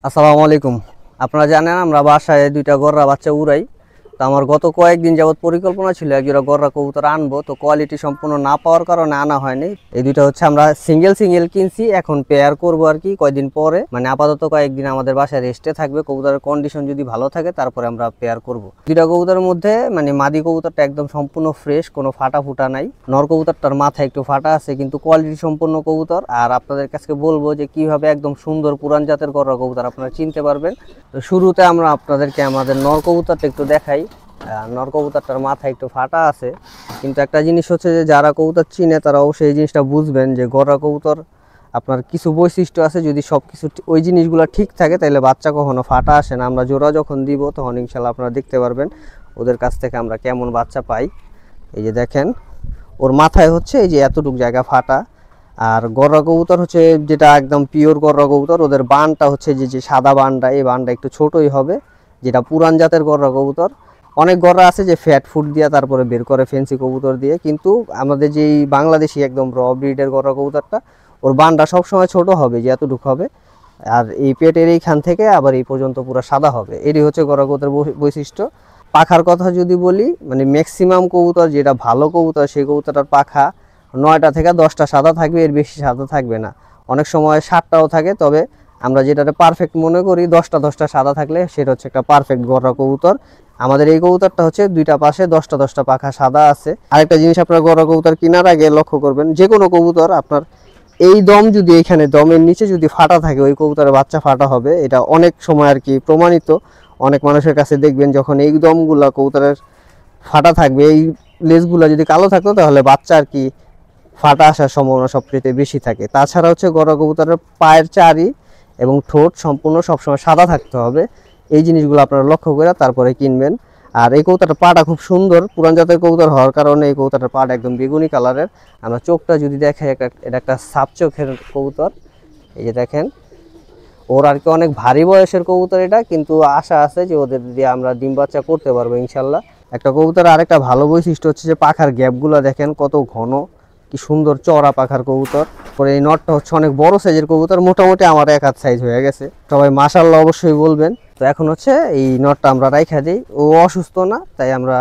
আসসালামু আলাইকুম। আপনারা জানেন আমরা বাসায় দুইটা গররা বাচ্চা উড়াই। তো আমার গত কয়েকদিন যাবত পরিকল্পনা ছিল এক জোড়া গররা কবুতর আনবো, তো কোয়ালিটি সম্পূর্ণ না পাওয়ার কারণে আনা হয়নি। এই দুইটা হচ্ছে আমরা সিঙ্গেল সিঙ্গেল কিনছি, এখন পেয়ার করবো আর কি কয়েকদিন পরে, মানে আপাতত কয়েকদিন আমাদের বাসায় রেস্টে থাকবে। কবুতরের কন্ডিশন যদি ভালো থাকে তারপরে আমরা পেয়ার করব। দুইটা কবুতরের মধ্যে মানে মাদি কবুতরটা একদম সম্পূর্ণ ফ্রেশ, কোনো ফাটা ফুটা নাই। নর কবুতরটার মাথায় একটু ফাটা আছে, কিন্তু কোয়ালিটি সম্পূর্ণ কবুতর। আর আপনাদের কাছে বলবো যে কিভাবে একদম সুন্দর পুরান জাতের গররা কবুতর আপনারা চিনতে পারবেন। তো শুরুতে আমরা আপনাদেরকে আমাদের নর কবুতরটা একটু দেখাই। নর কবুতরটার মাথায় একটু ফাটা আছে, কিন্তু একটা জিনিস হচ্ছে যে যারা কবুতর চিনে তারা অবশ্যই এই জিনিসটা বুঝবেন যে গররা কবুতর আপনার কিছু বৈশিষ্ট্য আছে, যদি সব কিছু ওই জিনিসগুলো ঠিক থাকে তাহলে বাচ্চা কখনো ফাটা আসে না। আমরা জোড়া যখন দিব তখন ইনশাল্লাহ আপনারা দেখতে পারবেন ওদের কাছ থেকে আমরা কেমন বাচ্চা পাই। এই যে দেখেন ওর মাথায় হচ্ছে এই যে এতটুকু জায়গা ফাটা। আর গররা কবুতর হচ্ছে যেটা একদম পিওর গররা কবুতর, ওদের বানটা হচ্ছে যে সাদা বানটা, এই বানটা একটু ছোটই হবে, যেটা পুরান জাতের গররা কবুতর। অনেক গররা আছে যে ফ্যাট ফুড দিয়ে তারপরে বের করে ফেন্সি কবুতর দিয়ে, কিন্তু আমাদের যেই বাংলাদেশি একদম র ব্রিডের গররা কবুতরটা ওর বানটা সবসময় ছোট হবে, যে এতটুকু হবে। আর এই পেটের এইখান থেকে আবার এই পর্যন্ত পুরো সাদা হবে। এটি হচ্ছে গররা কবুতরের বৈশিষ্ট্য। পাখার কথা যদি বলি, মানে ম্যাক্সিমাম কবুতর যেটা ভালো কবুতর সেই কবুতরটার পাখা 9টা থেকে 10টা সাদা থাকবে, এর বেশি সাদা থাকবে না। অনেক সময় 7টাও থাকে, তবে আমরা যেটাতে পারফেক্ট মনে করি 10টা সাদা থাকলে সেটা হচ্ছে একটা পারফেক্ট গররা কবুতর। আমাদের এই কবুতরটা হচ্ছে দুইটা পাশে 10টা পাখা সাদা আছে। আরেকটা জিনিস আপনার গররা কবুতর কেনার আগে লক্ষ্য করবেন, যে কোনো কবুতর আপনার এই দম যদি এখানে দমের নিচে যদি ফাটা থাকে ওই কবুতরের বাচ্চা ফাটা হবে। এটা অনেক সময় আর কি প্রমাণিত। অনেক মানুষের কাছে দেখবেন যখন এই দমগুলা কবুতরের ফাটা থাকবে, এই লেজগুলা যদি কালো থাকতো তাহলে বাচ্চা আর কি ফাটা আসার সম্ভাবনা সবচেয়ে বেশি থাকে। তাছাড়া হচ্ছে গররা কবুতরের পায়ের চারি এবং ঠোঁট সম্পূর্ণ সবসময় সাদা থাকতে হবে। এই জিনিসগুলো আপনারা লক্ষ্য করে তারপরে কিনবেন। আর এই কবুতরটার পাটা খুব সুন্দর, পুরান জাতের কবুতর হওয়ার কারণে এই কবুতরটার পাটা একদম বেগুনি কালারের। আমরা চোখটা যদি দেখাই, এটা একটা সাপ চোখের কবুতর। এই যে দেখেন ওর আর কি অনেক ভারী বয়সের কবুতর এটা, কিন্তু আশা আছে যে ওদের দিয়ে আমরা ডিম বাচ্চা করতে পারবো ইনশাল্লাহ। একটা কবুতর আরেকটা ভালো বৈশিষ্ট্য হচ্ছে যে পাখার গ্যাপগুলো দেখেন কত ঘন, কি সুন্দর চওড়া পাখার কবুতর। পরে এই নটটা হচ্ছে অনেক বড় সাইজের কবুতর, মোটামুটি আমার এক হাত সাইজ হয়ে গেছে। সবাই মাশাআল্লাহ অবশ্যই বলবেন। তো এখন হচ্ছে এই নটটা আমরা রাইখা দিই, ও অসুস্থ না, তাই আমরা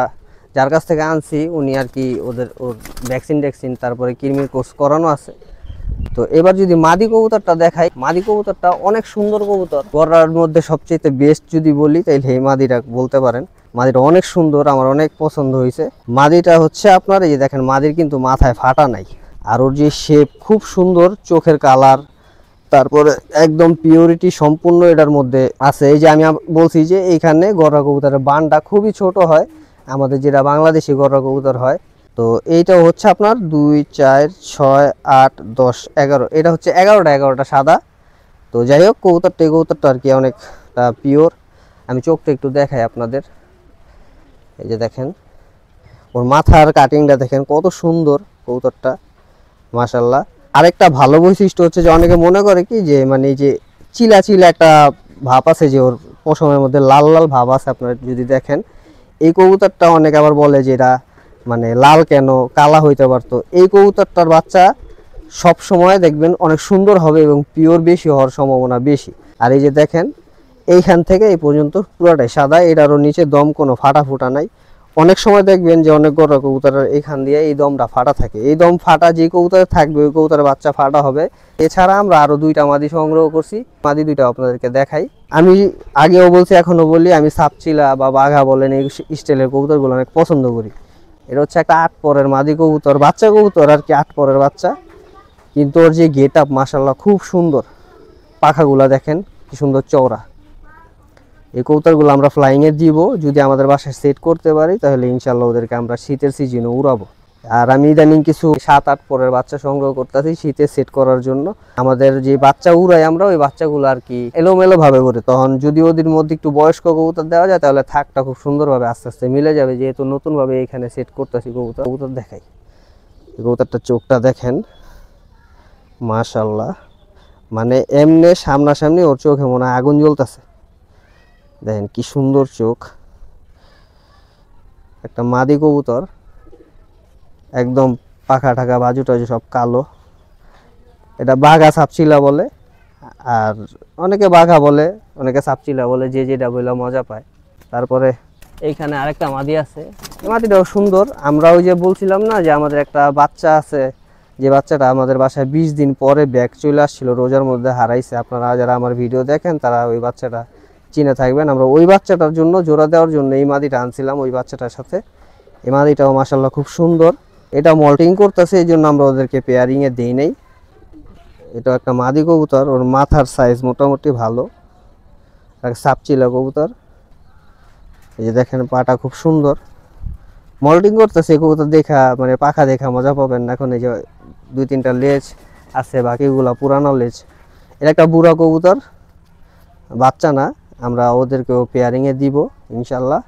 যার কাছ থেকে আনছি উনি আর কি ওর ভ্যাকসিন তারপরে কৃমির কোর্স করানো আছে। তো এবার যদি মাদি কবুতরটা দেখাই, মাদি কবুতরটা অনেক সুন্দর কবুতর। গররার মধ্যে সবচেয়ে বেস্ট যদি বলি তাহলে এই মাদিটা বলতে পারেন। মাদিটা অনেক সুন্দর, আমার অনেক পছন্দ হয়েছে। মাদিটা হচ্ছে আপনার এই যে দেখেন মাদির কিন্তু মাথায় ফাটা নাই, আর ওর যে শেপ খুব সুন্দর, চোখের কালার, তারপরে একদম পিওরিটি সম্পূর্ণ এটার মধ্যে আছে। এই যে আমি বলছি যে এইখানে গররা কবুতরের বানটা খুবই ছোট হয়, আমাদের যেটা বাংলাদেশি গররা কবুতর হয়। তো এইটা হচ্ছে আপনার 2 4 6 8 10 11, এটা হচ্ছে 11টা সাদা। তো যাই হোক কবুতরটা আর কি অনেকটা পিওর। আমি চোখটা একটু দেখাই আপনাদের। এই যে দেখেন ওর মাথার কাটিংটা দেখেন কত সুন্দর কবুতরটা, মাশাল্লাহ। আরেকটা ভালো বৈশিষ্ট্য হচ্ছে যে অনেকে মনে করে কি যে মানে এই যে চিলা একটা ভাব আছে, যে ওর পশমের মধ্যে লাল লাল ভাব আছে। আপনারা যদি দেখেন এই কবুতরটা অনেকে আবার বলে যে এটা মানে লাল কেন, কালা হইতে পারতো। এই কবুতরটার বাচ্চা সব সময় দেখবেন অনেক সুন্দর হবে এবং পিওর বেশি হওয়ার সম্ভাবনা বেশি। আর এই যে দেখেন এইখান থেকে এই পর্যন্ত পুরোটাই সাদা, এটারও নিচে দম কোনো ফাটা ফুটা নাই। অনেক সময় দেখবেন যে অনেক গররা কবুতরের এখান দিয়ে এই দমটা ফাটা থাকে, এই দম ফাটা যে কবুতরের থাকবে ওই কবুতরের বাচ্চা ফাটা হবে। এছাড়া আমরা আরো দুইটা মাদি সংগ্রহ করছি, মাদি দুইটা আপনাদেরকে দেখাই। আমি আগেও বলছি এখনো বলি, আমি সাপচিলা বা বাঘা বলেন এই স্টাইলের কবুতরগুলো অনেক পছন্দ করি। এটা হচ্ছে একটা 8 পরের মাদি কবুতর, বাচ্চা কবুতর আর কি, 8 পরের বাচ্চা। কিন্তু ওর যে গেট আপ মাশাল্লাহ খুব সুন্দর, পাখাগুলা দেখেন কি সুন্দর চওড়া। এই কবুতরগুলো আমরা ফ্লাইংয়ে দিব, যদি আমাদের বাসায় সেট করতে পারি তাহলে ইনশাল্লাহ ওদেরকে আমরা শীতের সিজনে উড়াবো। আর আমি ইদানিং কিছু 7-8 পরের বাচ্চা সংগ্রহ করতেছি শীতে সেট করার জন্য। আমাদের যে বাচ্চা উড়াই আমরা ওই বাচ্চাগুলো আর কি এলোমেলো ভাবে করে, তখন যদি ওদের মধ্যে একটু বয়স্ক কবুতর দেওয়া যায় তাহলে থাকটা খুব সুন্দরভাবে আস্তে আস্তে মিলে যাবে, যেহেতু নতুনভাবে এখানে সেট করতেছি। কবুতর দেখাই, কবুতরটার চোখটা দেখেন মাশাল্লাহ, মানে এমনি সামনাসামনি ওর চোখে মনে হয় আগুন জ্বলতেছে। দেখেন কি সুন্দর চোখ, একটা মাদি কবুতর, একদম পাখা ঠাকা বাজু টাজু সব কালো। এটা বাঘা সাপচিলা বলে, আর অনেকে বাঘা বলে, অনেকে সাপচিলা বলে, যে যেটা বলে মজা পায়। তারপরে এইখানে আরেকটা মাদি আছে, এই মাদিটাও সুন্দর। আমরা ওই যে বলছিলাম না যে আমাদের একটা বাচ্চা আছে, যে বাচ্চাটা আমাদের বাসায় 20 দিন পরে ব্যাক চলে আসছিল, রোজার মধ্যে হারাইছে। আপনারা যারা আমার ভিডিও দেখেন তারা ওই বাচ্চাটা চিনে থাকবেন। আমরা ওই বাচ্চাটার জন্য জোড়া দেওয়ার জন্য এই মাদিটা আনছিলাম ওই বাচ্চাটার সাথে। এই মাদিটাও মাশাআল্লাহ খুব সুন্দর। এটা মল্টিং করতেছে, এই জন্য আমরা ওদেরকে পেয়ারিংয়ে দিই নাই। এটা একটা মাদি কবুতর, ওর মাথার সাইজ মোটামুটি ভালো, সাপচিলা কবুতর। এই যে দেখেন পাটা খুব সুন্দর, মল্টিং করতেছে। কবুতর দেখা মানে পাখা দেখা মজা পাবেন না। এখন এই যে 2-3টা লেজ আছে, বাকিগুলা পুরানো লেজ। এটা একটা বুড়া কবুতর, বাচ্চা না, আমরা ওদেরকেও পেয়ারিংয়ে দিব ইনশাল্লাহ।